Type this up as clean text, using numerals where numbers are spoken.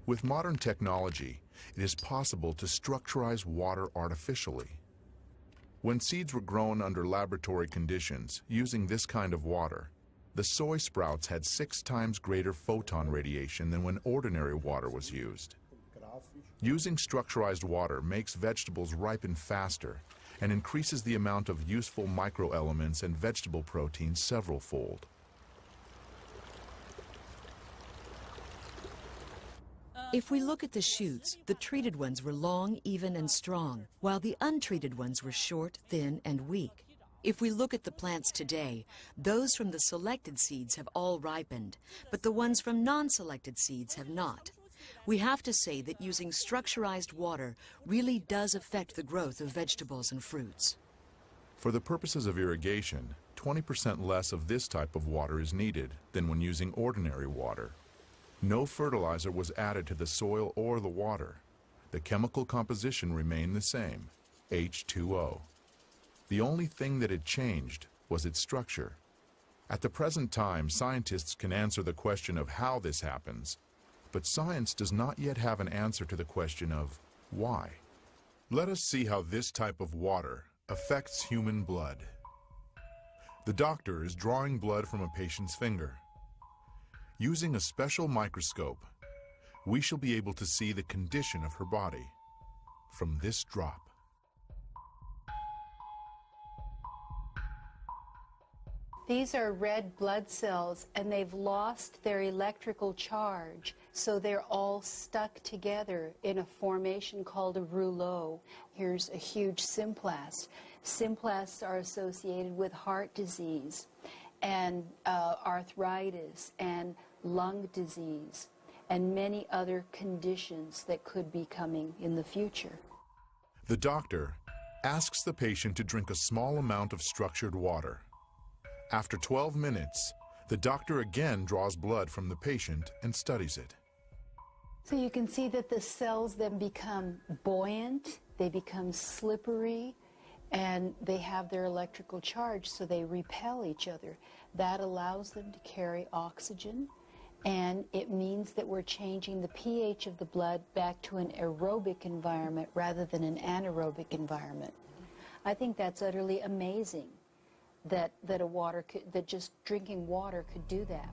With modern technology, it is possible to structurize water artificially. When seeds were grown under laboratory conditions using this kind of water, the soy sprouts had 6 times greater photon radiation than when ordinary water was used. Using structurized water makes vegetables ripen faster and increases the amount of useful microelements and vegetable proteins several-fold. If we look at the shoots, the treated ones were long, even, and strong, while the untreated ones were short, thin, and weak. If we look at the plants today, those from the selected seeds have all ripened, but the ones from non-selected seeds have not. We have to say that using structurized water really does affect the growth of vegetables and fruits. For the purposes of irrigation, 20% less of this type of water is needed than when using ordinary water. No fertilizer was added to the soil or the water. The chemical composition remained the same, H2O. The only thing that had changed was its structure. At the present time, scientists can answer the question of how this happens, but science does not yet have an answer to the question of why. Let us see how this type of water affects human blood. The doctor is drawing blood from a patient's finger. Using a special microscope, we shall be able to see the condition of her body from this drop. These are red blood cells, and they've lost their electrical charge, so they're all stuck together in a formation called a rouleau. Here's a huge symplast. Symplasts are associated with heart disease and arthritis and lung disease and many other conditions that could be coming in the future. The doctor asks the patient to drink a small amount of structured water. After 12 minutes, the doctor again draws blood from the patient and studies it. So you can see that the cells then become buoyant, they become slippery, and they have their electrical charge, so they repel each other. That allows them to carry oxygen, and it means that we're changing the pH of the blood back to an aerobic environment rather than an anaerobic environment. I think that's utterly amazing that just drinking water could do that.